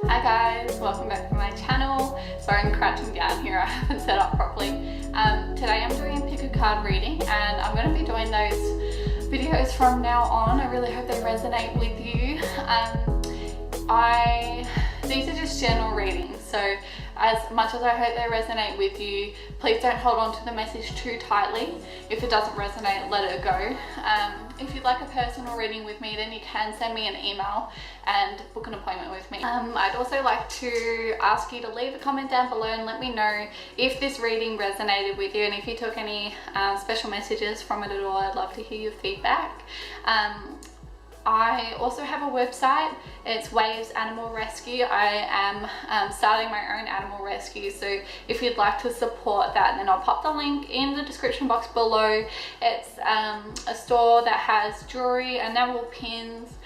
Hi guys, welcome back to my channel. Sorry I'm crouching down here, I haven't set up properly. Today I'm doing a pick a card reading and I'm going to be doing those videos from now on. I really hope they resonate with you. These are just general readings, so as much as I hope they resonate with you, please don't hold on to the message too tightly. If it doesn't resonate, let it go. If you'd like a personal reading with me, then you can send me an email and book an appointment with me. I'd also like to ask you to leave a comment down below and let me know if this reading resonated with you, and if you took any special messages from it at all. I'd love to hear your feedback. I also have a website. It's Waves Animal Rescue. I am starting my own animal rescue, so if you'd like to support that, then I'll pop the link in the description box below. It's a store that has jewelry, enamel pins,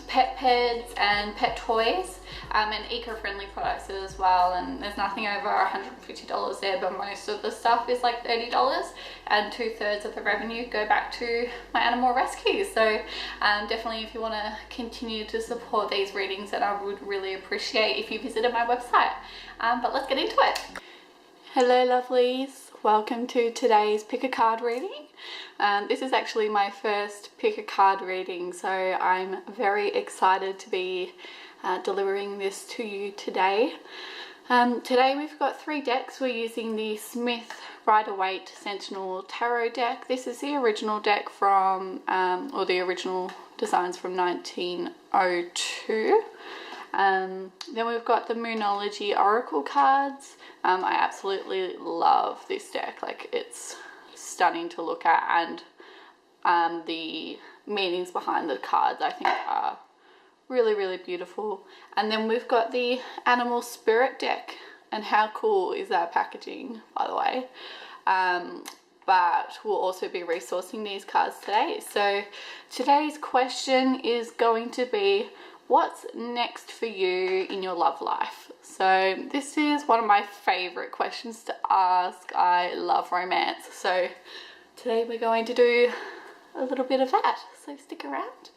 pet beds and pet toys, and eco-friendly products as well, and there's nothing over $150 there, but most of the stuff is like $30, and 2/3 of the revenue go back to my animal rescue. So definitely, if you want to continue to support these readings, then I would really appreciate if you visited my website. But let's get into it. Hello lovelies, welcome to today's pick a card reading. This is actually my first pick a card reading, so I'm very excited to be delivering this to you today. Today we've got 3 decks. We're using the Smith Rider-Waite Sentinel Tarot deck. This is the original deck from, or the original designs from 1902. Then we've got the Moonology Oracle cards. I absolutely love this deck. Like, it's stunning to look at, and the meanings behind the cards I think are really beautiful. And then we've got the Animal Spirit deck, and how cool is that packaging, by the way. But we'll also be resourcing these cards today. So today's question is going to be, what's next for you in your love life? So this is one of my favorite questions to ask. I love romance, so today we're going to do a little bit of that, so stick around.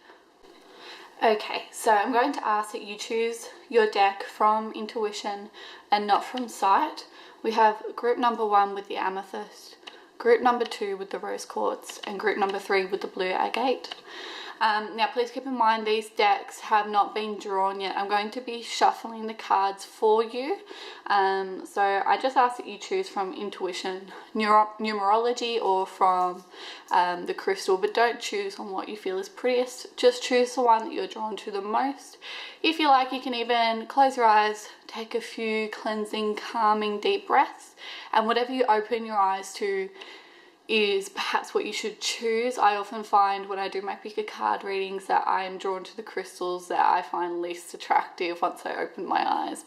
Okay, so I'm going to ask that you choose your deck from intuition and not from sight. We have group number 1 with the amethyst, group number 2 with the rose quartz, and group number 3 with the blue agate. Now please keep in mind these decks have not been drawn yet. I'm going to be shuffling the cards for you. So I just ask that you choose from intuition, numerology, or from the crystal, but don't choose on what you feel is prettiest. Just choose the one that you're drawn to the most. If you like, you can even close your eyes, take a few cleansing, calming, deep breaths, and whatever you open your eyes to is perhaps what you should choose. I often find when I do my pick a card readings that I am drawn to the crystals that I find least attractive once I open my eyes.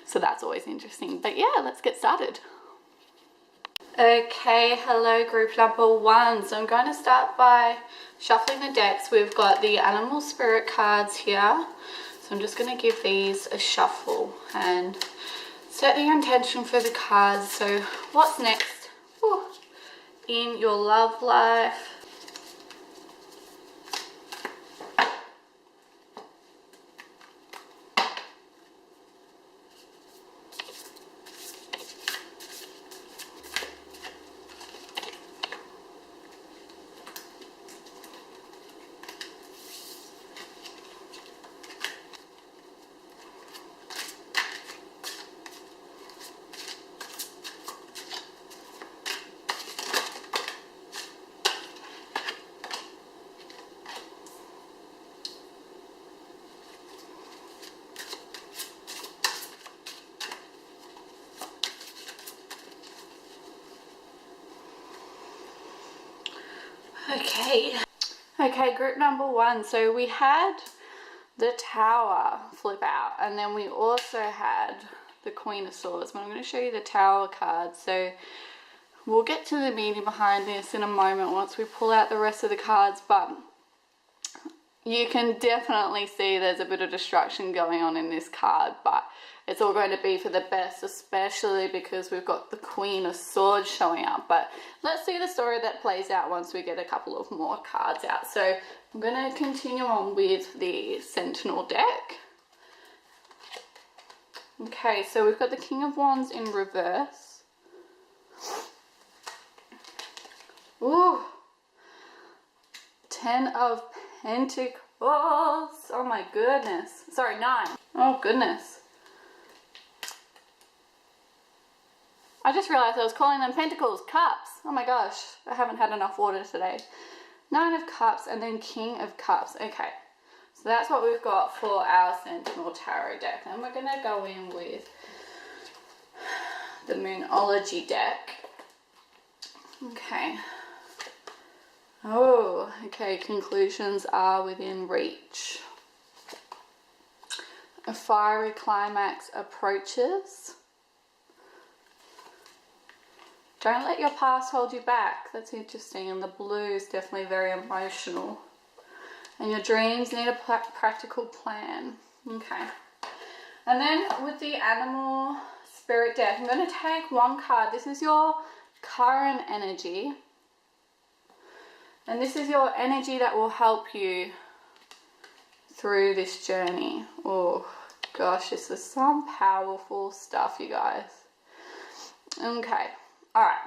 So that's always interesting. But yeah, let's get started. Okay, hello group number 1. So I'm going to start by shuffling the decks. We've got the Animal Spirit cards here. So I'm just going to give these a shuffle and set the intention for the cards. So what's next in your love life? Okay, group number 1. So we had the Tower flip out, and then we also had the Queen of Swords, but I'm going to show you the Tower card. So we'll get to the meaning behind this in a moment once we pull out the rest of the cards, but you can definitely see there's a bit of destruction going on in this card, but it's all going to be for the best, especially because we've got the Queen of Swords showing up. But let's see the story that plays out once we get a couple of more cards out. So I'm going to continue on with the Sentinel deck. Okay, so we've got the King of Wands in reverse. Ooh. 10 of Pentacles. Oh my goodness. Sorry, 9. Oh goodness. I just realized I was calling them Pentacles. Cups. Oh my gosh. I haven't had enough water today. 9 of Cups and then King of Cups. Okay. So that's what we've got for our Sentinel Tarot deck. And we're going to go in with the Moonology deck. Okay. Oh, okay. Conclusions are within reach. A fiery climax approaches. Don't let your past hold you back. That's interesting. And the blue is definitely very emotional. And your dreams need a practical plan. Okay. And then with the Animal Spirit deck, I'm going to take one card. This is your current energy. And this is your energy that will help you through this journey. Oh gosh, this is some powerful stuff, you guys. Okay. Alright.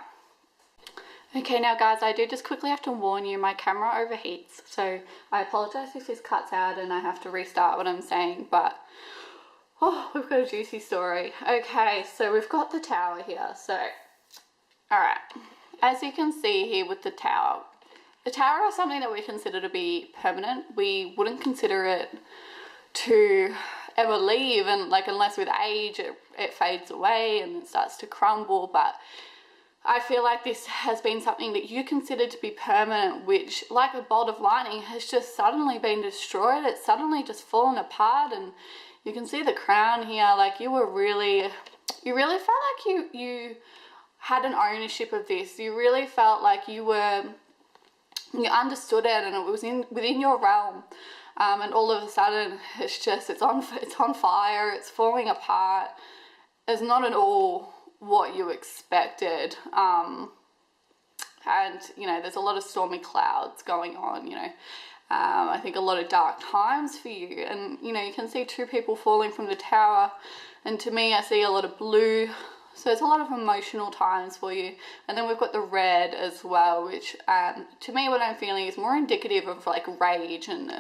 Okay, now guys, I do just quickly have to warn you, my camera overheats, so I apologize if this cuts out and I have to restart what I'm saying, but oh, we've got a juicy story. Okay, so we've got the Tower here, so alright, as you can see here with the Tower is something that we consider to be permanent. We wouldn't consider it to ever leave, and like unless with age it fades away and it starts to crumble, but I feel like this has been something that you consider to be permanent, which like a bolt of lightning has just suddenly been destroyed. It's suddenly just fallen apart, and you can see the crown here. Like you really felt like you had an ownership of this. You really felt like you understood it and it was within your realm. And all of a sudden it's on fire, it's falling apart. It's not at all what you expected, and you know, there's a lot of stormy clouds going on, you know. I think a lot of dark times for you, and you know, you can see 2 people falling from the tower, and to me I see a lot of blue, so it's a lot of emotional times for you. And then we've got the red as well, which to me what I'm feeling is more indicative of like rage and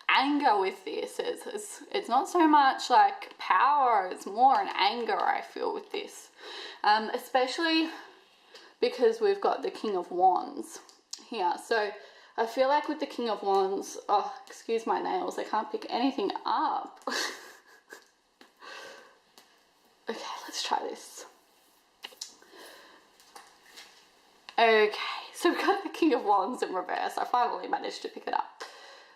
anger with this. It's not so much like power, it's more an anger I feel with this. Especially because we've got the King of Wands here. So I feel like with the King of Wands, oh, excuse my nails, I can't pick anything up. Okay, let's try this. Okay, so we've got the King of Wands in reverse. I finally managed to pick it up.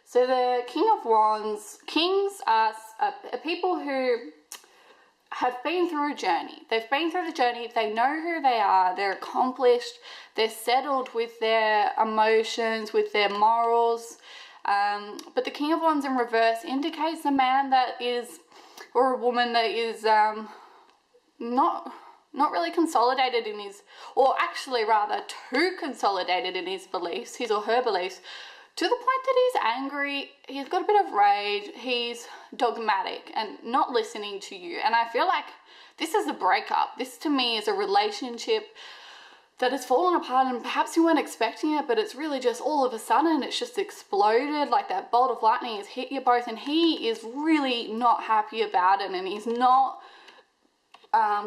So the King of Wands, kings are people who have been through a journey. They've been through the journey, they know who they are, they're accomplished, they're settled with their emotions, with their morals. But the King of Wands in reverse indicates a man that is, or a woman that is not really consolidated in his, or actually rather too consolidated in his beliefs, his or her beliefs, to the point that he's angry, he's got a bit of rage, he's dogmatic and not listening to you. And I feel like this is a breakup. This to me is a relationship that has fallen apart, and perhaps you weren't expecting it, but it's really just all of a sudden it's just exploded, like that bolt of lightning has hit you both, and he is really not happy about it, and he's not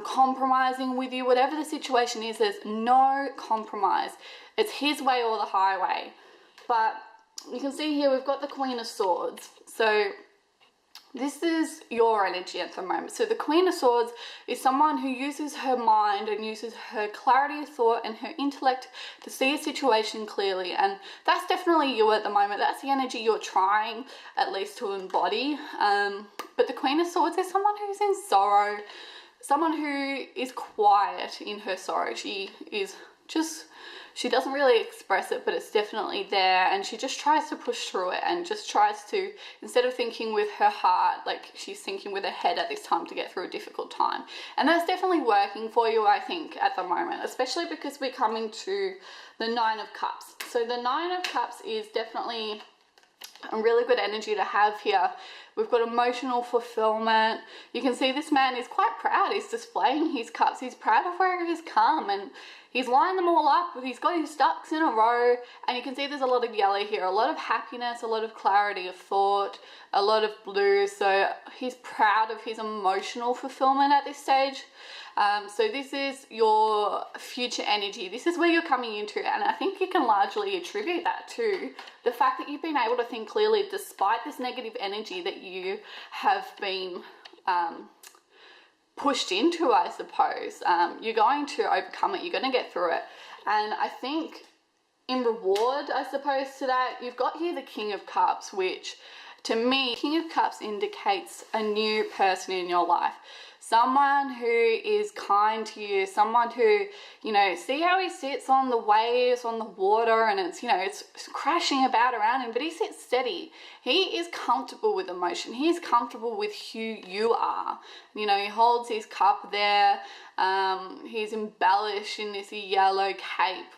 compromising with you. Whatever the situation is, there's no compromise. It's his way or the highway. But you can see here we've got the Queen of Swords. So this is your energy at the moment. So the Queen of Swords is someone who uses her mind and uses her clarity of thought and her intellect to see a situation clearly. And that's definitely you at the moment. That's the energy you're trying at least to embody. But the Queen of Swords is someone who's in sorrow, someone who is quiet in her sorrow. She doesn't really express it, but it's definitely there, and she just tries to push through it and just tries to, instead of thinking with her heart, like she's thinking with her head at this time to get through a difficult time. And that's definitely working for you, I think, at the moment, especially because we're coming to the 9 of Cups. So the 9 of Cups is definitely A really good energy to have here. We've got emotional fulfillment. You can see this man is quite proud. He's displaying his cups. He's proud of where he's come, and he's lined them all up. He's got his ducks in a row, and you can see there's a lot of yellow here, a lot of happiness, a lot of clarity of thought, a lot of blue. So he's proud of his emotional fulfillment at this stage. So this is your future energy. This is where you're coming into, and I think you can largely attribute that to the fact that you've been able to think clearly despite this negative energy that you have been pushed into, I suppose. You're going to overcome it. You're going to get through it. And I think in reward, I suppose, to that, you've got here the King of Cups, which to me, King of Cups indicates a new person in your life. Someone who is kind to you, someone who, you know, see how he sits on the waves, on the water, and it's, you know, it's crashing about around him, but he sits steady. He is comfortable with emotion. He's comfortable with who you are. You know, he holds his cup there. He's embellished in this yellow cape.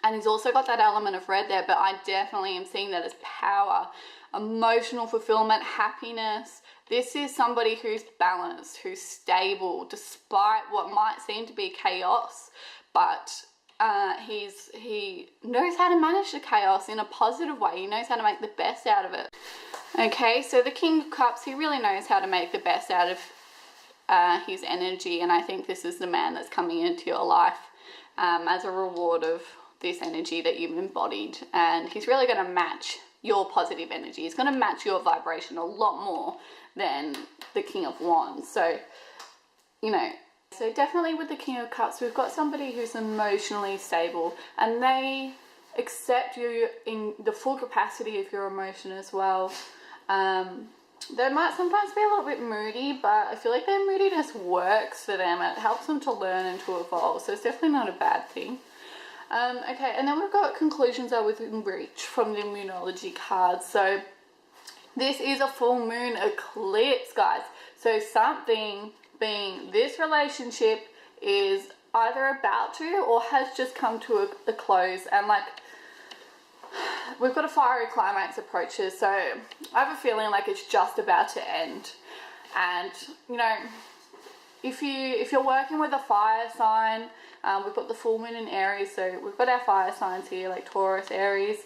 And he's also got that element of red there, but I definitely am seeing that as power, emotional fulfillment, happiness. This is somebody who's balanced, who's stable, despite what might seem to be chaos, but he knows how to manage the chaos in a positive way. He knows how to make the best out of it. Okay, so the King of Cups, he really knows how to make the best out of his energy, and I think this is the man that's coming into your life as a reward of this energy that you've embodied, and he's really going to match your positive energy. He's going to match your vibration a lot more than the King of Wands. So, you know, so definitely with the King of Cups, we've got somebody who's emotionally stable, and they accept you in the full capacity of your emotion as well. They might sometimes be a little bit moody, but I feel like their moodiness works for them. It helps them to learn and to evolve, so it's definitely not a bad thing. Okay, and then we've got conclusions are within reach from the Moonology cards. So this is a full moon eclipse, guys. So something being this relationship is either about to or has just come to a close, and like we've got a fiery climax approaches. So I have a feeling like it's just about to end. And you know, if you're working with a fire sign, we've got the full moon in Aries, so we've got our fire signs here like Taurus, Aries.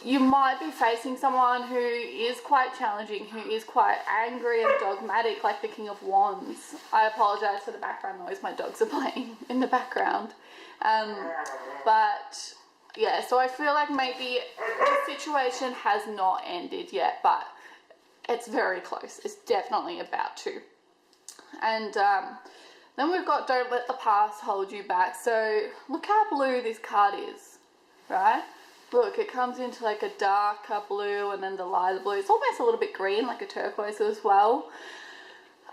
You might be facing someone who is quite challenging, who is quite angry and dogmatic, like the King of Wands. I apologize for the background noise, my dogs are playing in the background. But yeah, so I feel like maybe the situation has not ended yet, but it's very close. It's definitely about to. And then we've got don't let the past hold you back. So look how blue this card is, right? Look, it comes into like a darker blue and then the lighter blue. It's almost a little bit green, like a turquoise as well.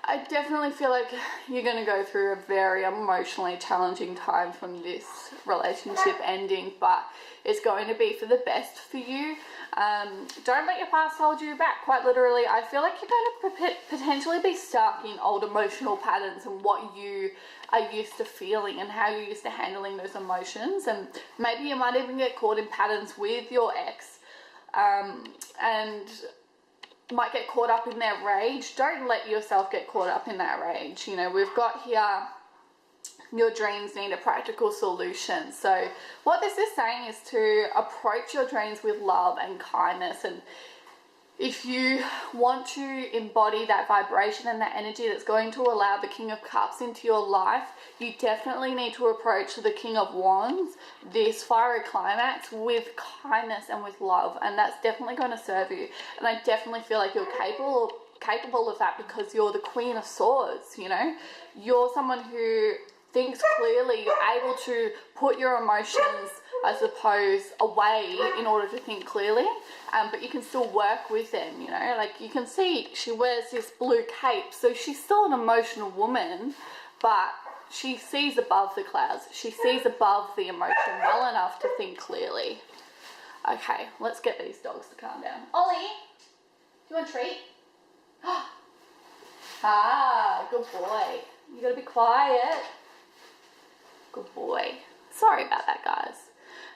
I definitely feel like you're going to go through a very emotionally challenging time from this relationship ending, but it's going to be for the best for you. Don't let your past hold you back, quite literally. I feel like you're going to potentially be stuck in old emotional patterns and what you are used to feeling and how you're used to handling those emotions, and maybe you might even get caught in patterns with your ex and might get caught up in their rage. Don't let yourself get caught up in that rage. You know, we've got here your dreams need a practical solution. So what this is saying is to approach your dreams with love and kindness, and if you want to embody that vibration and that energy that's going to allow the King of Cups into your life, you definitely need to approach the King of Wands, this fiery climax, with kindness and with love, and that's definitely going to serve you. And I definitely feel like you're capable of that, because you're the Queen of Swords. You know, you're someone who thinks clearly. You're able to put your emotions, I suppose, away in order to think clearly, but you can still work with them. You know, like you can see she wears this blue cape, so she's still an emotional woman, but she sees above the clouds. She sees above the emotion well enough to think clearly. Okay, let's get these dogs to calm down. Ollie, do you want a treat? Ah, good boy. You gotta be quiet. Good boy. Sorry about that, guys.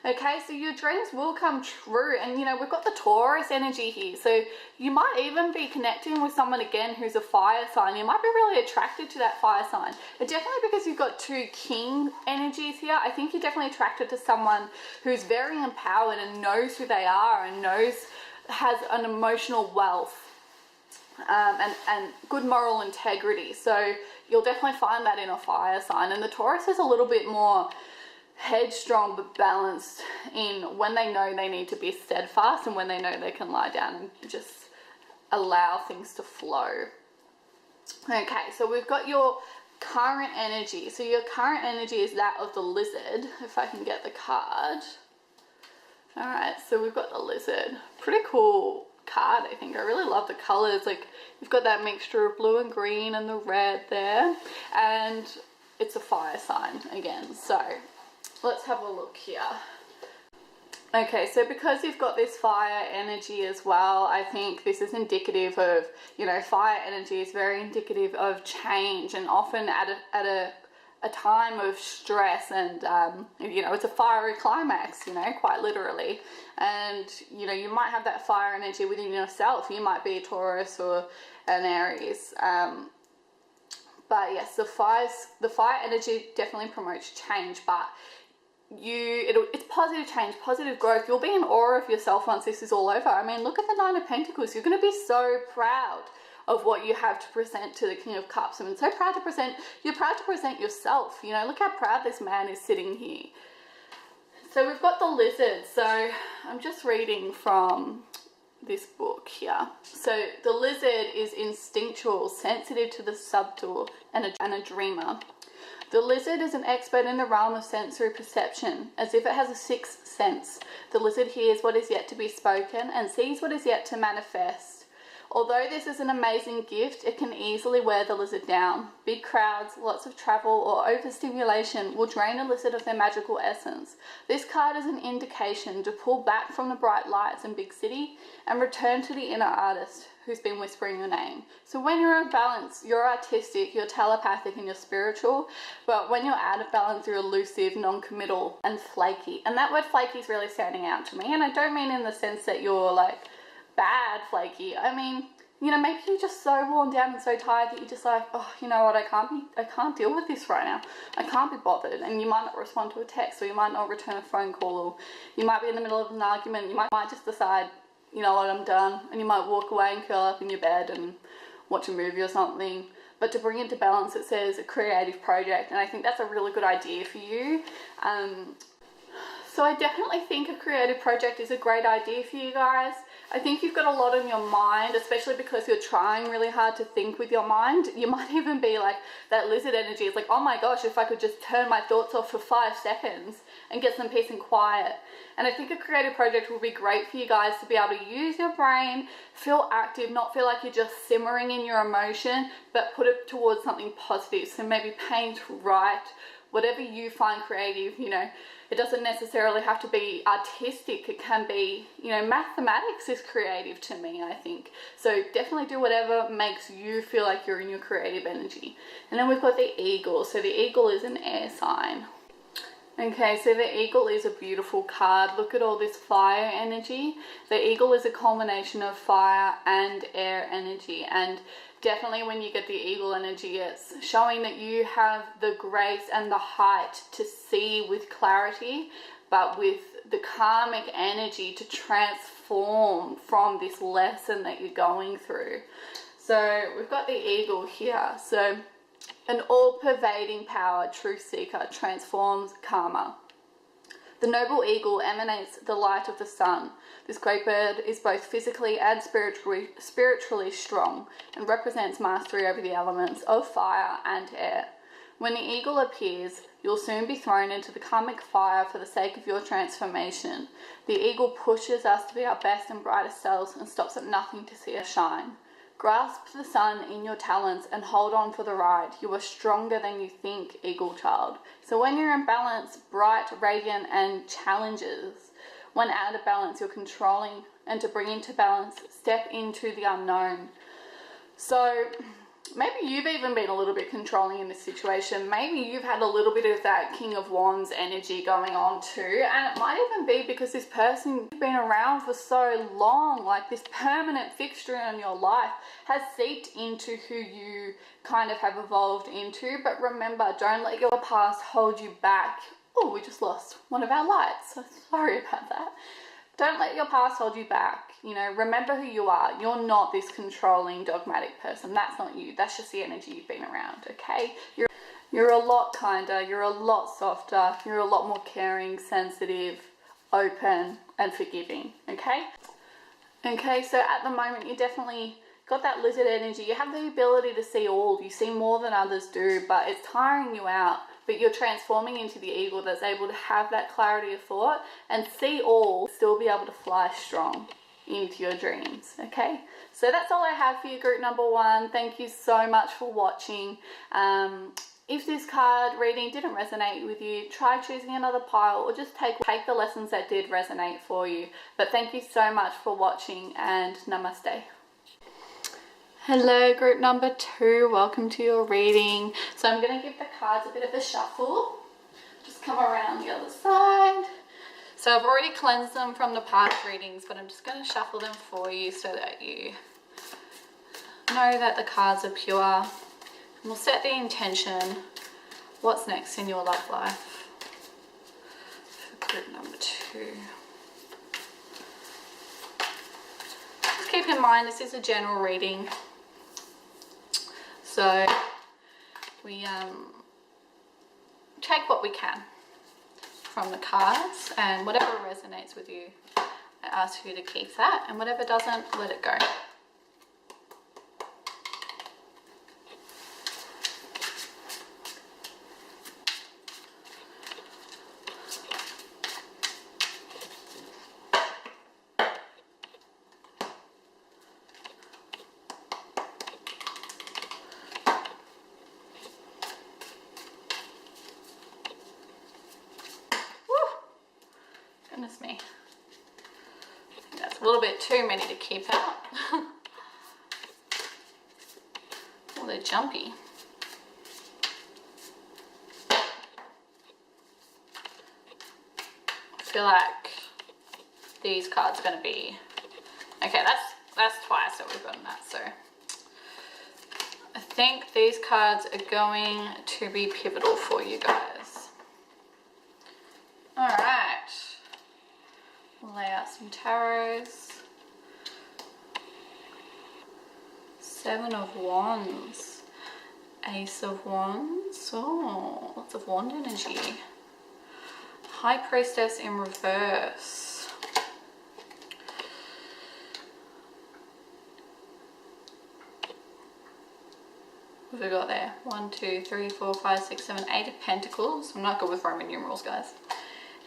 Okay, so your dreams will come true. And you know, we've got the Taurus energy here. So you might even be connecting with someone again who's a fire sign. You might be really attracted to that fire sign. But definitely because you've got two king energies here, I think you're definitely attracted to someone who's very empowered and knows who they are and has an emotional wealth. And good moral integrity. So you'll definitely find that in a fire sign. And the Taurus is a little bit more headstrong but balanced in when they know they need to be steadfast and when they know they can lie down and just allow things to flow. Okay, so we've got your current energy. So your current energy is that of the lizard, if I can get the card. All right, so we've got the lizard. Pretty cool card, I think. I really love the colors. Like, you've got that mixture of blue and green and the red there, and it's a fire sign again. So let's have a look here. Okay, so because you've got this fire energy as well, I think this is indicative of, you know, fire energy is very indicative of change, and often at a time of stress, and you know, it's a fiery climax, you know, quite literally. And you know, you might have that fire energy within yourself. You might be a Taurus or an Aries, but yes, the fire energy definitely promotes change, but it's positive change, positive growth. You'll be in awe of yourself once this is all over. I mean, look at the Nine of Pentacles. You're going to be so proud of what you have to present to the King of Cups. I mean, you're proud to present yourself. You know, look how proud this man is sitting here. So we've got the lizard. So I'm just reading from this book here. So the lizard is instinctual, sensitive to the subtle, and a dreamer. The lizard is an expert in the realm of sensory perception, as if it has a sixth sense. The lizard hears what is yet to be spoken and sees what is yet to manifest. Although this is an amazing gift, it can easily wear the lizard down. Big crowds, lots of travel, or overstimulation will drain a lizard of their magical essence. This card is an indication to pull back from the bright lights in big city and return to the inner artist who's been whispering your name. So when you're in balance, you're artistic, you're telepathic, and you're spiritual. But when you're out of balance, you're elusive, non-committal, and flaky. And that word flaky is really standing out to me. And I don't mean in the sense that you're like bad flaky. I mean, you know, maybe you're just so worn down and so tired that you're just like, oh, you know what, I can't deal with this right now. I can't be bothered. And you might not respond to a text, or you might not return a phone call, or you might be in the middle of an argument. You might just decide, you know what, I'm done. And you might walk away and curl up in your bed and watch a movie or something. But to bring it to balance, it says a creative project. And I think that's a really good idea for you. So I definitely think a creative project is a great idea for you guys. I think you've got a lot on your mind, especially because you're trying really hard to think with your mind. You might even be like, that lizard energy is like, oh my gosh, if I could just turn my thoughts off for 5 seconds and get some peace and quiet. And I think a creative project will be great for you guys to be able to use your brain, feel active, not feel like you're just simmering in your emotion, but put it towards something positive. So maybe paint, write, whatever you find creative. You know, it doesn't necessarily have to be artistic. It can be, you know, mathematics is creative to me, I think. So definitely do whatever makes you feel like you're in your creative energy. And then we've got the eagle. So the eagle is an air sign. Okay, so the eagle is a beautiful card. Look at all this fire energy. The eagle is a combination of fire and air energy, and definitely when you get the eagle energy, it's showing that you have the grace and the height to see with clarity, but with the karmic energy to transform from this lesson that you're going through. So we've got the eagle here. So an all-pervading power, truth seeker, transforms karma. The noble eagle emanates the light of the sun. This great bird is both physically and spiritually strong and represents mastery over the elements of fire and air. When the eagle appears, you'll soon be thrown into the karmic fire for the sake of your transformation. The eagle pushes us to be our best and brightest selves and stops at nothing to see us shine. Grasp the sun in your talons and hold on for the ride. You are stronger than you think, eagle child. So when you're in balance, bright, radiant, and challenges. When out of balance, you're controlling. And to bring into balance, step into the unknown. So maybe you've even been a little bit controlling in this situation. Maybe you've had a little bit of that King of Wands energy going on too. And it might even be because this person you've been around for so long, like this permanent fixture in your life, has seeped into who you kind of have evolved into. But remember, don't let your past hold you back. Oh, we just lost one of our lights. So sorry about that. Don't let your past hold you back. You know, remember who you are. You're not this controlling, dogmatic person. That's not you. That's just the energy you've been around, okay? You're a lot kinder. You're a lot softer. You're a lot more caring, sensitive, open, and forgiving, okay? Okay, so at the moment, you definitely got that lizard energy. You have the ability to see all. You see more than others do, but it's tiring you out. But you're transforming into the eagle that's able to have that clarity of thought and see all, still be able to fly strong into your dreams, okay? So that's all I have for you, group number 1. Thank you so much for watching. If this card reading didn't resonate with you, try choosing another pile or just take the lessons that did resonate for you. But thank you so much for watching, and namaste. Hello, group number 2. Welcome to your reading. So I'm going to give the cards a bit of a shuffle. Just come around the other side. So I've already cleansed them from the past readings, but I'm just going to shuffle them for you so that you know that the cards are pure. And we'll set the intention. What's next in your love life for group number 2. Just keep in mind, this is a general reading. So we take what we can from the cards, and whatever resonates with you, I ask you to keep that, and whatever doesn't, let it go. Goodness me. I think that's a little bit too many to keep out. Oh, they're jumpy. I feel like these cards are going to be... Okay, that's twice that we've gotten that, so... I think these cards are going to be pivotal for you guys. Alright. We'll lay out some tarots. 7 of Wands. Ace of Wands. Oh, lots of wand energy. High Priestess in reverse. What have we got there? 1, 2, 3, 4, 5, 6, 7, 8 of Pentacles. I'm not good with Roman numerals, guys.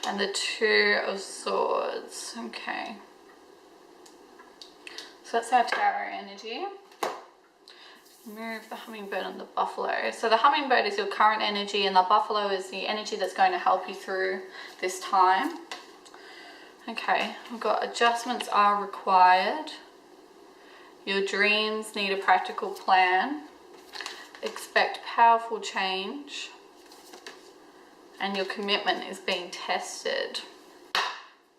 And the 2 of Swords. Okay. So that's our tarot energy. Move the hummingbird and the buffalo. So the hummingbird is your current energy, and the buffalo is the energy that's going to help you through this time. Okay, we've got adjustments are required. Your dreams need a practical plan. Expect powerful change. And your commitment is being tested.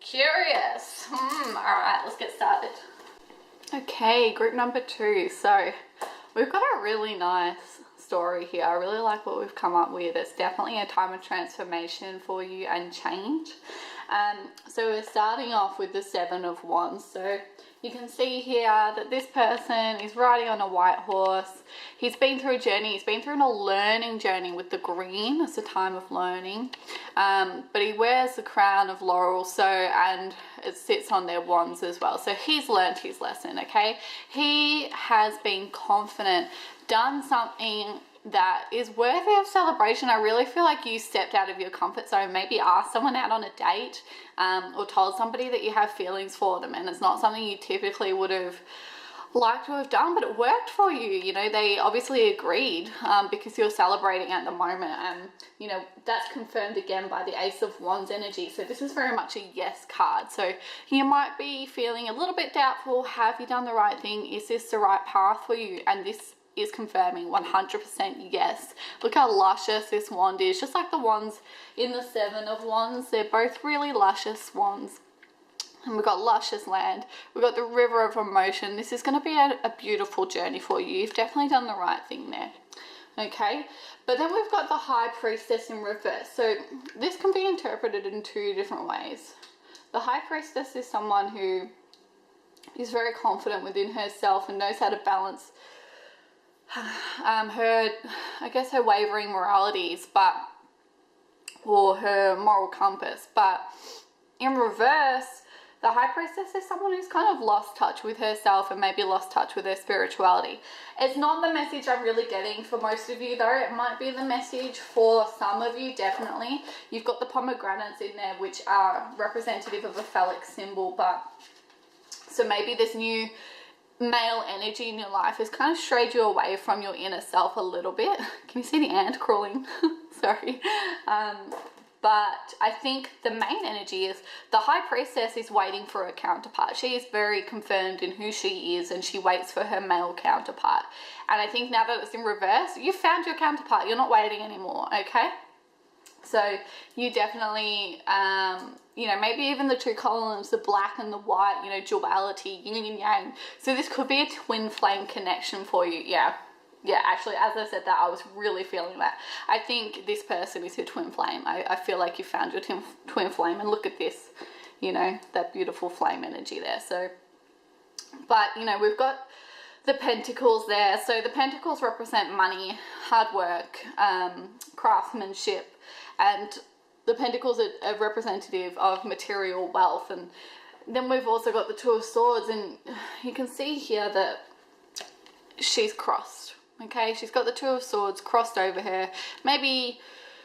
Curious. Alright, let's get started. Okay, group number 2. So we've got a really nice story here. I really like what we've come up with. It's definitely a time of transformation for you and change. So we're starting off with the 7 of Wands. So you can see here that this person is riding on a white horse. He's been through a journey. He's been through a learning journey with the green. It's a time of learning. But he wears the crown of laurel, and it sits on their wands as well. So he's learned his lesson, okay? He has been confident, done something that is worthy of celebration. I really feel like you stepped out of your comfort zone, maybe asked someone out on a date, or told somebody that you have feelings for them, and it's not something you typically would have liked to have done, but it worked for you. You know, they obviously agreed because you're celebrating at the moment, and you know that's confirmed again by the Ace of Wands energy. So this is very much a yes card. So you might be feeling a little bit doubtful. Have you done the right thing? Is this the right path for you? And this is confirming 100% yes. Look how luscious this wand is, just like the wands in the Seven of Wands. They're both really luscious wands. And we've got luscious land. We've got the river of emotion. This is going to be a beautiful journey for you. You've definitely done the right thing there. Okay, but then we've got the High Priestess in reverse. So this can be interpreted in two different ways. The High Priestess is someone who is very confident within herself and knows how to balance her, I guess, her wavering moralities, or her moral compass. But in reverse, the High Priestess is someone who's kind of lost touch with herself and maybe lost touch with her spirituality. It's not the message I'm really getting for most of you, though. It might be the message for some of you, definitely. You've got the pomegranates in there, which are representative of a phallic symbol, but so maybe this new male energy in your life has kind of strayed you away from your inner self a little bit. Can you see the ant crawling? Sorry. But I think the main energy is the High Priestess is waiting for her counterpart. She is very confirmed in who she is, and she waits for her male counterpart. And I think now that it's in reverse, you found your counterpart. You're not waiting anymore, okay? So you definitely, you know, maybe even the two columns, the black and the white, you know, duality, yin and yang. So this could be a twin flame connection for you, yeah. Yeah, actually, as I said that, I was really feeling that. I think this person is your twin flame. I feel like you found your twin flame, and look at this, you know, that beautiful flame energy there. So, but, you know, we've got the pentacles there. So the pentacles represent money, hard work, craftsmanship, and the pentacles are representative of material wealth. And then we've also got the Two of Swords, and you can see here that she's crossed. Okay, she's got the Two of Swords crossed over her. Maybe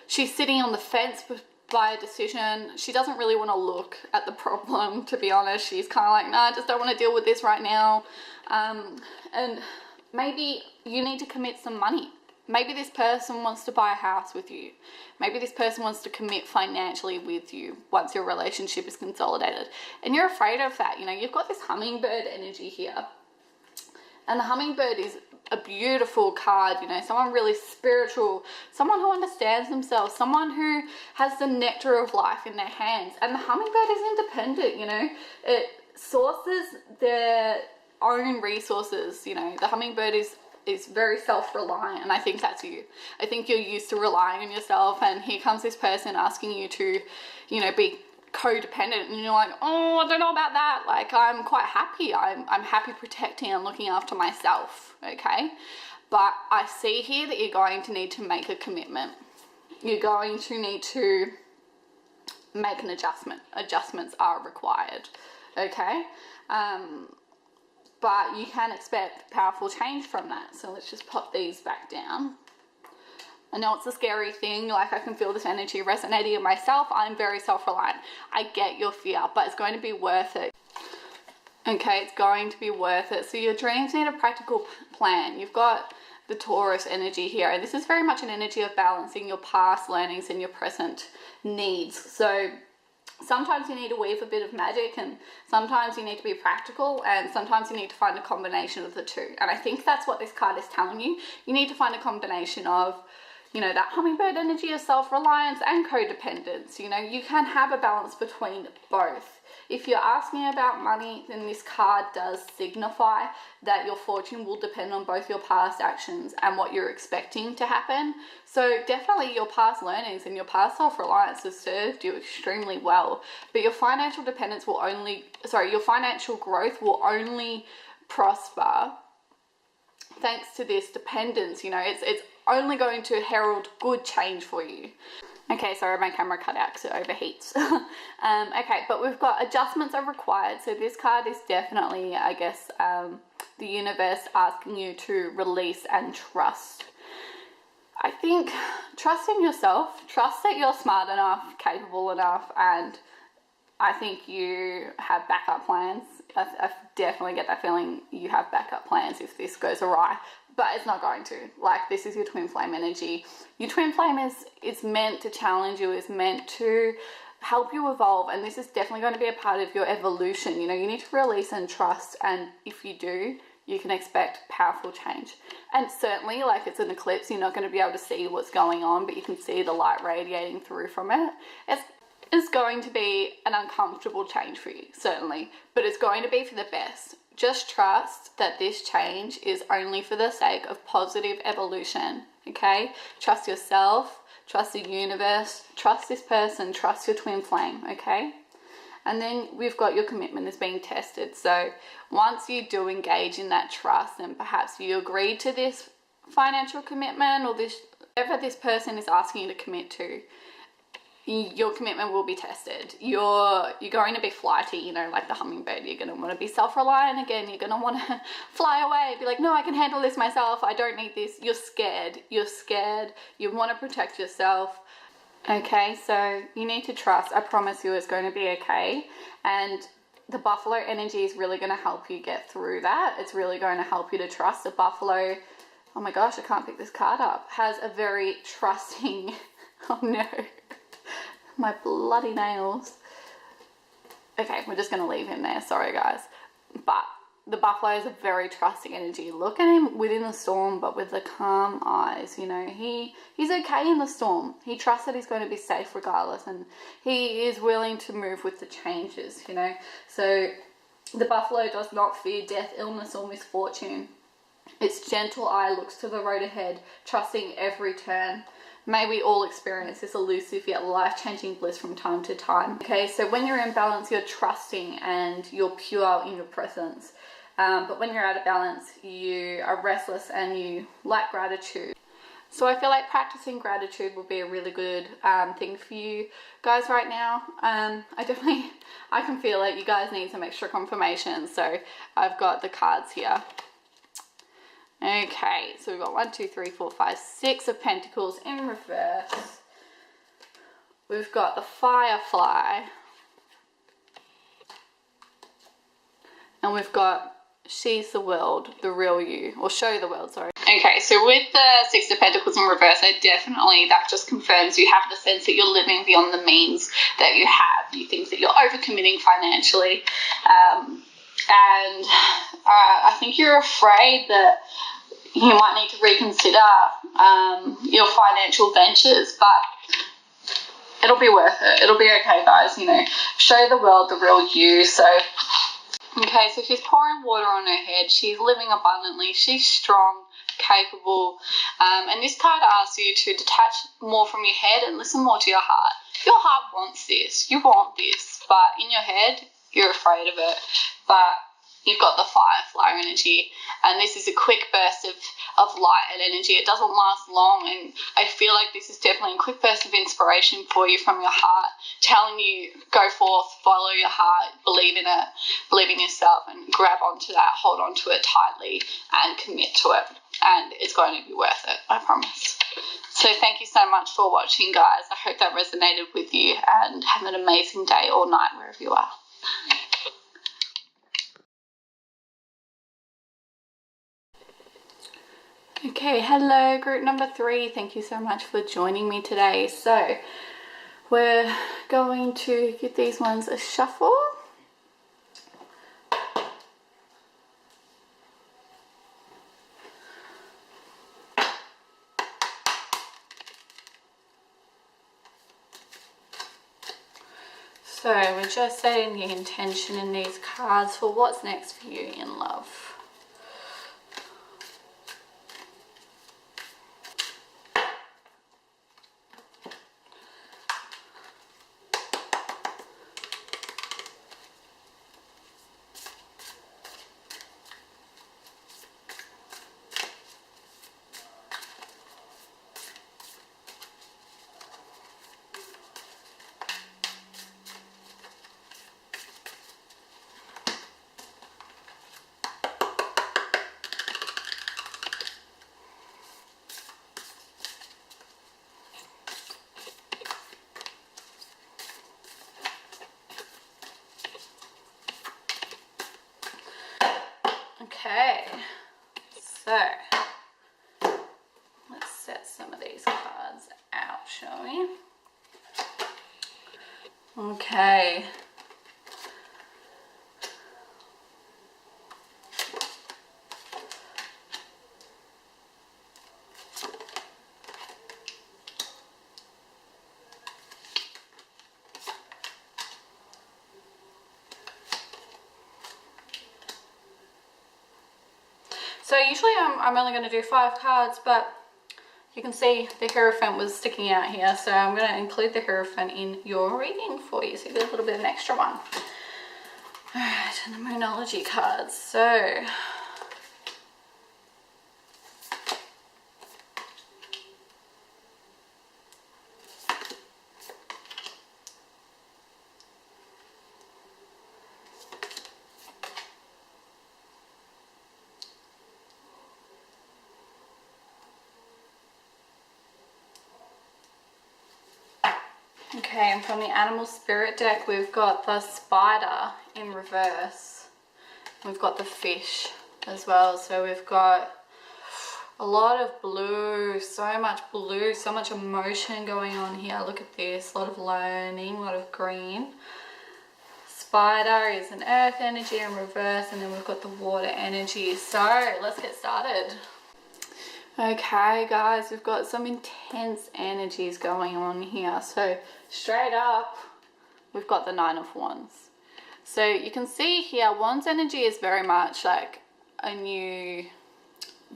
she's sitting on the fence by a decision. She doesn't really want to look at the problem, to be honest. She's kind of like, no, I just don't want to deal with this right now. And maybe you need to commit some money. Maybe this person wants to buy a house with you. Maybe this person wants to commit financially with you once your relationship is consolidated. And you're afraid of that. You know, you've got this hummingbird energy here. And the hummingbird is a beautiful card, you know, someone really spiritual, someone who understands themselves, someone who has the nectar of life in their hands. And the hummingbird is independent, you know, it sources their own resources, you know. The hummingbird is very self-reliant, and I think that's you. I think you're used to relying on yourself, and here comes this person asking you to, you know, be codependent, and you're like, oh, I don't know about that. Like, I'm quite happy. I'm happy protecting and looking after myself, okay? But I see here that you're going to need to make a commitment. You're going to need to make an adjustment. Adjustments are required, okay? But you can expect powerful change from that. So let's just pop these back down. I know it's a scary thing, like I can feel this energy resonating in myself. I'm very self-reliant. I get your fear, but it's going to be worth it. Okay, it's going to be worth it. So your dreams need a practical plan. You've got the Taurus energy here, and this is very much an energy of balancing your past learnings and your present needs. So sometimes you need to weave a bit of magic, and sometimes you need to be practical, and sometimes you need to find a combination of the two. And I think that's what this card is telling you. You need to find a combination of, you know, that hummingbird energy of self-reliance and codependence. You know, you can have a balance between both. If you're asking about money, then this card does signify that your fortune will depend on both your past actions and what you're expecting to happen. So definitely your past learnings and your past self-reliance has served you extremely well. But your financial dependence will only, your financial growth will only prosper thanks to this dependence. You know, it's only going to herald good change for you. Okay, sorry, my camera cut out because it overheats. Okay, but we've got adjustments are required. So this card is definitely, I guess, the universe asking you to release and trust. I think trust in yourself, trust that you're smart enough, capable enough, and I think you have backup plans. I definitely get that feeling you have backup plans if this goes awry, but it's not going to. Like, this is your twin flame energy. Your twin flame is meant to challenge you, is meant to help you evolve, and this is definitely going to be a part of your evolution. You know, you need to release and trust, and if you do, you can expect powerful change. And certainly, like, it's an eclipse, you're not going to be able to see what's going on, but you can see the light radiating through from it. It's going to be an uncomfortable change for you, certainly, but it's going to be for the best. Just trust that this change is only for the sake of positive evolution, okay? Trust yourself, trust the universe, trust this person, trust your twin flame, okay? And then we've got your commitment is being tested. So once you do engage in that trust, and perhaps you agree to this financial commitment or this, whatever this person is asking you to commit to, your commitment will be tested. You're going to be flighty, you know, like the hummingbird. You're going to want to be self-reliant again. You're going to want to fly away, be like, no, I can handle this myself. I don't need this. You're scared. You're scared. You want to protect yourself. Okay, so you need to trust. I promise you it's going to be okay. And the buffalo energy is really going to help you get through that. It's really going to help you to trust. The buffalo, oh my gosh, I can't pick this card up, has a very trusting, oh no, my bloody nails. Okay, we're just going to leave him there. Sorry, guys. But the buffalo is a very trusting energy. Look at him within the storm, but with the calm eyes. You know, he's okay in the storm. He trusts that he's going to be safe regardless, and he is willing to move with the changes, you know. So the buffalo does not fear death, illness, or misfortune. Its gentle eye looks to the road ahead, trusting every turn. May we all experience this elusive yet life-changing bliss from time to time. Okay, so when you're in balance, you're trusting and you're pure in your presence. But when you're out of balance, you are restless and you lack gratitude. So I feel like practicing gratitude will be a really good thing for you guys right now. I can feel it. You guys need some extra confirmation. So I've got the cards here. Okay, so we've got 1, 2, 3, 4, 5, 6 of Pentacles in reverse. We've got the Firefly. And we've got She's the World, the real you, or Show the World, sorry. Okay, so with the 6 of Pentacles in reverse, that just confirms you have the sense that you're living beyond the means that you have. You think that you're overcommitting financially. I think you're afraid that you might need to reconsider your financial ventures, but it'll be worth it. It'll be okay, guys, you know. Show the world the real you. So, okay, so she's pouring water on her head. She's living abundantly. She's strong, capable. And this card asks you to detach more from your head and listen more to your heart. Your heart wants this. You want this. But in your head, you're afraid of it. But you've got the Firefly energy, and this is a quick burst of light and energy. It doesn't last long, and I feel like this is definitely a quick burst of inspiration for you from your heart, telling you, go forth, follow your heart, believe in it, believe in yourself, and grab onto that, hold onto it tightly, and commit to it. And it's going to be worth it, I promise. So thank you so much for watching, guys. I hope that resonated with you, and have an amazing day or night wherever you are. Okay, hello group number 3. Thank you so much for joining me today. So we're going to give these ones a shuffle. So we're just setting the intention in these cards for what's next for you in love. Okay, so let's set some of these cards out, shall we? Okay. usually I'm only going to do 5 cards, but you can see the Hierophant was sticking out here, so I'm going to include the Hierophant in your reading for you, so you get a little bit of an extra one. Alright, and the Moonology cards. So, okay, and from the Animal Spirit deck, we've got the Spider in reverse. We've got the Fish as well. So we've got a lot of blue, so much emotion going on here. Look at this, a lot of learning, a lot of green. Spider is an earth energy in reverse, and then we've got the water energy. So let's get started. Okay guys, we've got some intense energies going on here. So straight up, we've got the Nine of Wands. So you can see here, Wands energy is very much like a new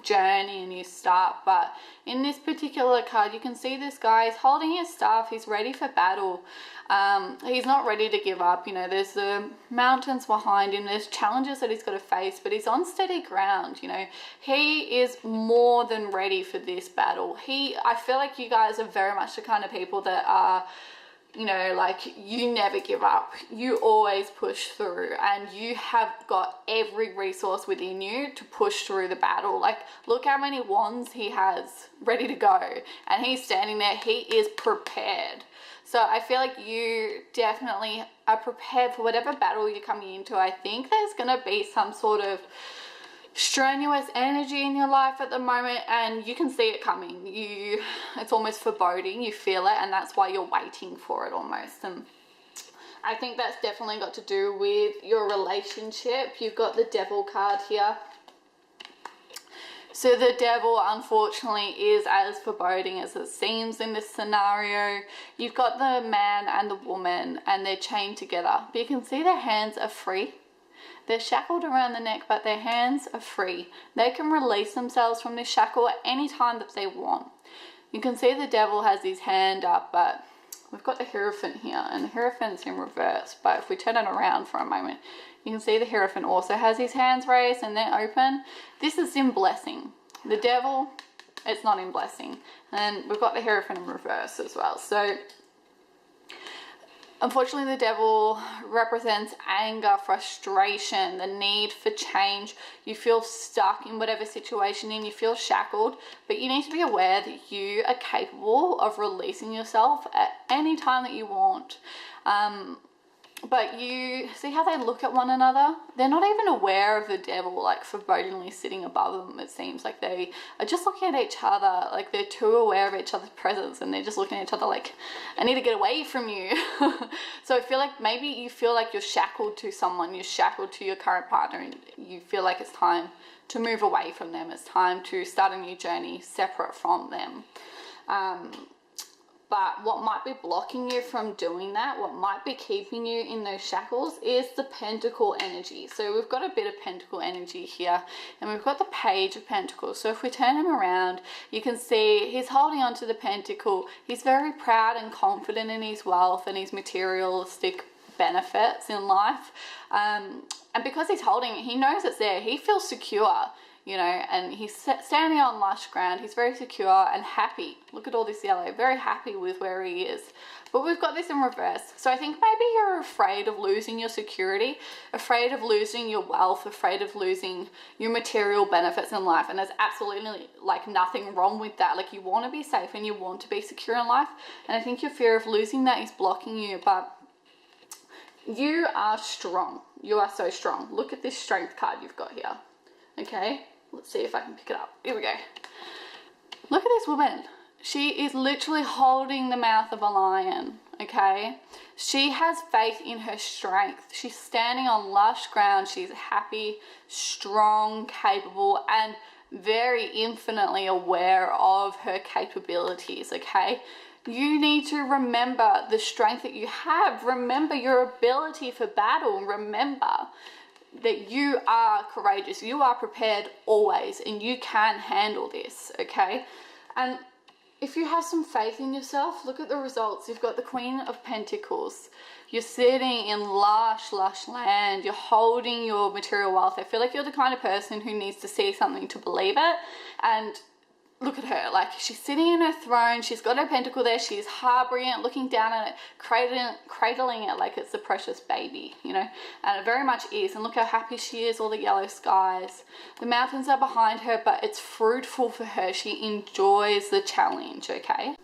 journey, a new start. But in this particular card, you can see this guy is holding his staff. He's ready for battle. He's not ready to give up. You know, there's the mountains behind him, there's challenges that he's got to face, but he's on steady ground. You know, he is more than ready for this battle. I feel like you guys are very much the kind of people that are, you know, like, you never give up, you always push through, and you have got every resource within you to push through the battle. Like, look how many wands he has ready to go, and he's standing there, he is prepared. So I feel like you definitely are prepared for whatever battle you're coming into. I think there's going to be some sort of strenuous energy in your life at the moment, and you can see it coming. It's almost foreboding, you feel it, and that's why you're waiting for it almost. And I think that's definitely got to do with your relationship. You've got the Devil card here. So the Devil, unfortunately, is as foreboding as it seems in this scenario. You've got the man and the woman, and they're chained together, but you can see their hands are free. They're shackled around the neck, but their hands are free. They can release themselves from this shackle at any time that they want. You can see the Devil has his hand up, but we've got the Hierophant here, and the Hierophant's in reverse. But if we turn it around for a moment, you can see the Hierophant also has his hands raised and they're open. This is in blessing. The Devil, it's not in blessing. And we've got the Hierophant in reverse as well. So unfortunately, the Devil represents anger, frustration, the need for change. You feel stuck in whatever situation and you feel shackled, but you need to be aware that you are capable of releasing yourself at any time that you want. But you see how they look at one another? They're not even aware of the Devil, like, forebodingly sitting above them. It seems like they are just looking at each other, like they're too aware of each other's presence, and they're just looking at each other like, I need to get away from you. So I feel like maybe you feel like you're shackled to someone, you're shackled to your current partner, and you feel like it's time to move away from them. It's time to start a new journey separate from them. But what might be blocking you from doing that, what might be keeping you in those shackles, is the Pentacle energy. So we've got a bit of Pentacle energy here, and we've got the Page of Pentacles. So if we turn him around, you can see he's holding on to the Pentacle. He's very proud and confident in his wealth and his materialistic benefits in life. And because he's holding it, he knows it's there. He feels secure. You know, and he's standing on lush ground. He's very secure and happy. Look at all this yellow. Very happy with where he is. But we've got this in reverse. So I think maybe you're afraid of losing your security, afraid of losing your wealth, afraid of losing your material benefits in life. And there's absolutely, like, nothing wrong with that. Like, you want to be safe and you want to be secure in life. And I think your fear of losing that is blocking you. But you are strong. You are so strong. Look at this Strength card you've got here. Okay? Let's see if I can pick it up. Here we go. Look at this woman. She is literally holding the mouth of a lion, okay? She has faith in her strength. She's standing on lush ground. She's happy, strong, capable, and very infinitely aware of her capabilities, okay? You need to remember the strength that you have. Remember your ability for battle. Remember, that you are courageous, you are prepared always, and you can handle this, okay? And if you have some faith in yourself, look at the results. You've got the Queen of Pentacles. You're sitting in lush land. You're holding your material wealth. I feel like you're the kind of person who needs to see something to believe it. And look at her, like she's sitting in her throne, she's got her pentacle there, she's harboring it, looking down at it, cradling it like it's a precious baby, you know, and it very much is. And look how happy she is, all the yellow skies. The mountains are behind her, but it's fruitful for her. She enjoys the challenge, okay?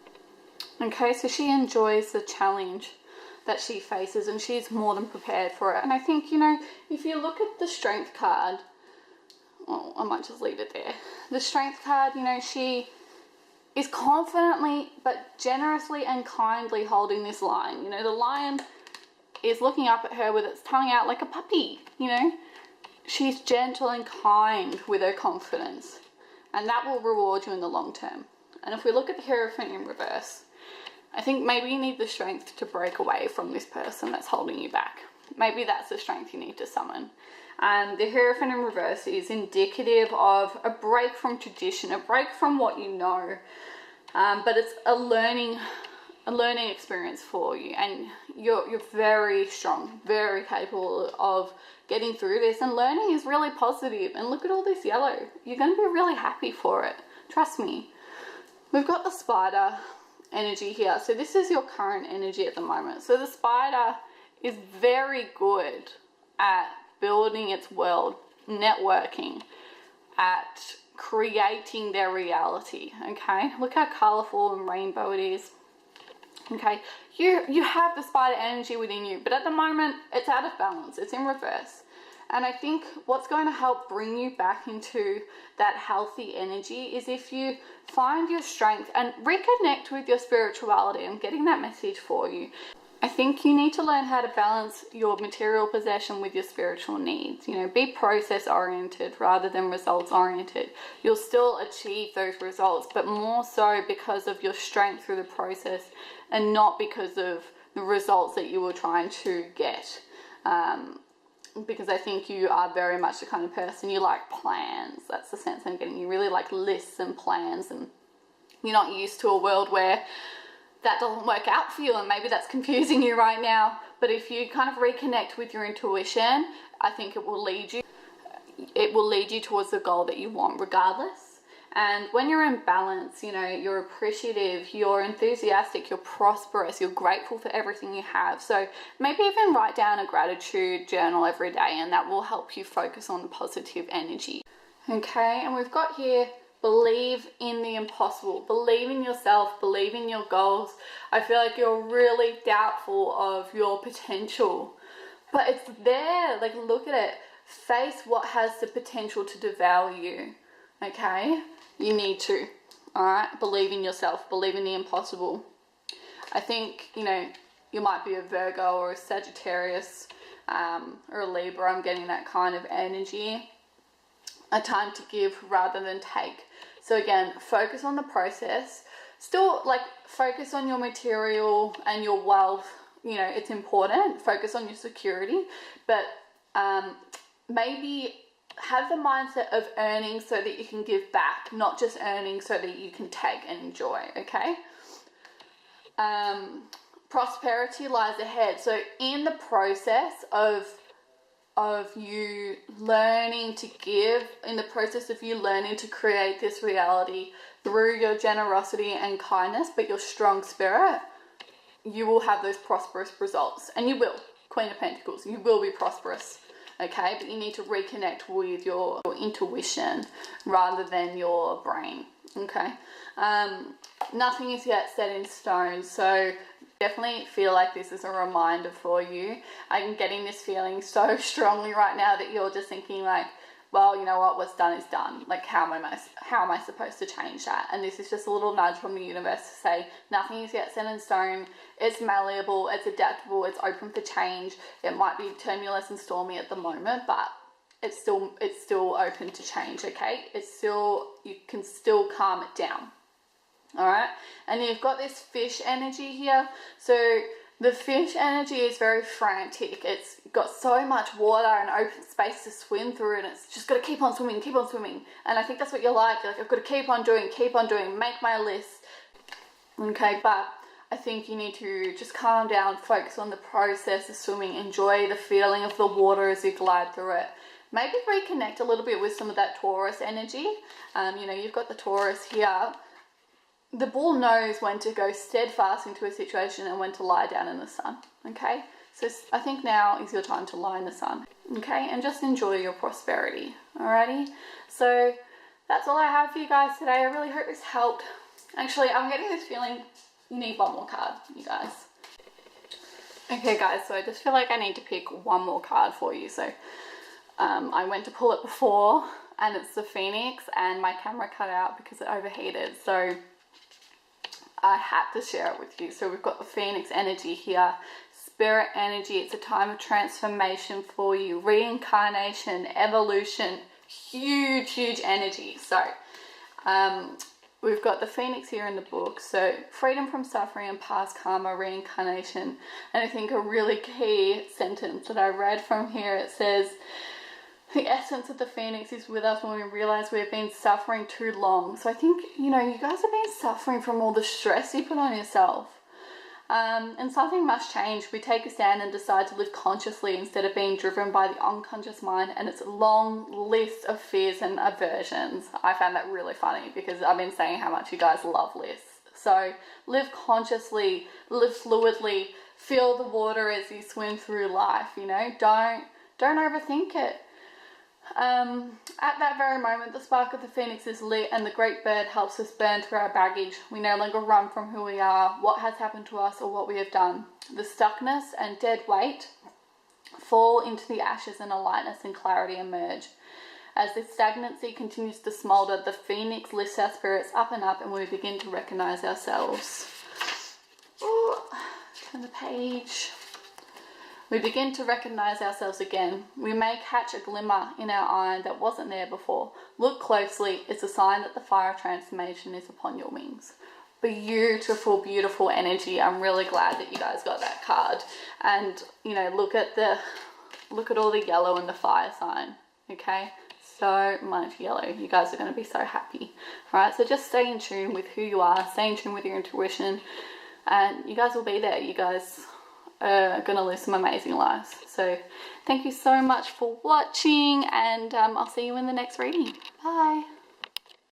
Okay, so she enjoys the challenge that she faces, and she's more than prepared for it. And I think, you know, if you look at the Strength card, well, I might just leave it there. The Strength card, you know, she is confidently but generously and kindly holding this lion. You know, the lion is looking up at her with its tongue out like a puppy, you know. She's gentle and kind with her confidence, and that will reward you in the long term. And if we look at the Hierophant in reverse, I think maybe you need the strength to break away from this person that's holding you back. Maybe that's the strength you need to summon. The Hierophant in reverse is indicative of a break from tradition, a break from what you know, but it's a learning experience for you, and you're very strong, very capable of getting through this, and learning is really positive. And look at all this yellow. You're going to be really happy for it. Trust me. We've got the Spider energy here. So this is your current energy at the moment. So the Spider is very good at building its world, networking, at creating their reality, okay? Look how colorful and rainbow it is, okay? You have the Spider energy within you, but at the moment, it's out of balance, it's in reverse. And I think what's going to help bring you back into that healthy energy is if you find your strength and reconnect with your spirituality. I'm getting that message for you. I think you need to learn how to balance your material possession with your spiritual needs. You know, be process oriented rather than results oriented. You'll still achieve those results, but more so because of your strength through the process and not because of the results that you were trying to get. Because I think you are very much the kind of person, you like plans. That's the sense I'm getting. You really like lists and plans, and you're not used to a world where that doesn't work out for you, and maybe that's confusing you right now. But if you kind of reconnect with your intuition, I think it will lead you towards the goal that you want regardless. And when you're in balance, you know, you're appreciative, you're enthusiastic, you're prosperous, you're grateful for everything you have. So maybe even write down a gratitude journal every day, and that will help you focus on the positive energy. Okay, and we've got here, believe in the impossible. Believe in yourself, believe in your goals. I feel like you're really doubtful of your potential, but it's there. Like, look at it. Face what has the potential to devour you. Okay? You need to. Alright? Believe in yourself. Believe in the impossible. I think, you know, you might be a Virgo or a Sagittarius or a Libra. I'm getting that kind of energy. A time to give rather than take. So again, focus on the process. Still, like, focus on your material and your wealth. You know, it's important. Focus on your security. But maybe have the mindset of earning so that you can give back, not just earning so that you can take and enjoy, okay? Prosperity lies ahead. So in the process of you learning to give, in the process of you learning to create this reality through your generosity and kindness, but your strong spirit, you will have those prosperous results. And you will. Queen of Pentacles, you will be prosperous. Okay, but you need to reconnect with your intuition rather than your brain. Okay, nothing is yet set in stone, so definitely feel like this is a reminder for you. I'm getting this feeling so strongly right now that you're just thinking like, well, you know what, what's done is done. Like, how am I supposed to change that? And this is just a little nudge from the universe to say, nothing is yet set in stone. It's malleable, it's adaptable, it's open for change. It might be tumultuous and stormy at the moment, but it's still open to change, okay? You can still calm it down. All right, and you've got this fish energy here. So The fish energy is very frantic. It's got so much water and open space to swim through, and it's just got to keep on swimming, keep on swimming. And I think that's what you're like. You're like, I've got to keep on doing, make my list. Okay, but I think you need to just calm down, focus on the process of swimming, enjoy the feeling of the water as you glide through it. Maybe reconnect a little bit with some of that Taurus energy. You know, you've got the Taurus here. The bull knows when to go steadfast into a situation and when to lie down in the sun, okay? So I think now is your time to lie in the sun, okay? And just enjoy your prosperity, alrighty? So that's all I have for you guys today. I really hope this helped. Actually, I'm getting this feeling you need one more card, you guys. Okay guys, so I just feel like I need to pick one more card for you. So I went to pull it before and it's the Phoenix and my camera cut out because it overheated. So I had to share it with you. So we've got the Phoenix energy here, spirit energy. It's a time of transformation for you, reincarnation, evolution, huge energy. So we've got the Phoenix here in the book. So freedom from suffering and past karma, reincarnation. And I think a really key sentence that I read from here, it says, the essence of the Phoenix is with us when we realize we've been suffering too long. So I think, you know, you guys have been suffering from all the stress you put on yourself. And something must change. We take a stand and decide to live consciously instead of being driven by the unconscious mind and its long list of fears and aversions. I found that really funny because I've been saying how much you guys love lists. So live consciously, live fluidly, feel the water as you swim through life, you know, don't overthink it. At that very moment, the spark of the Phoenix is lit and the great bird helps us burn through our baggage. We no longer run from who we are, what has happened to us, or what we have done. The stuckness and dead weight fall into the ashes and a lightness and clarity emerge. As the stagnancy continues to smolder, the Phoenix lifts our spirits up and up and we begin to recognize ourselves. Ooh, turn the page. We begin to recognize ourselves again. We may catch a glimmer in our eye that wasn't there before. Look closely. It's a sign that the fire of transformation is upon your wings. Beautiful, beautiful energy. I'm really glad that you guys got that card. And, you know, look at all the yellow in the fire sign. Okay? So much yellow. You guys are going to be so happy. Alright, so just stay in tune with who you are. Stay in tune with your intuition. And you guys will be there. You guys are going to live some amazing lives. So thank you so much for watching, and I'll see you in the next reading. Bye.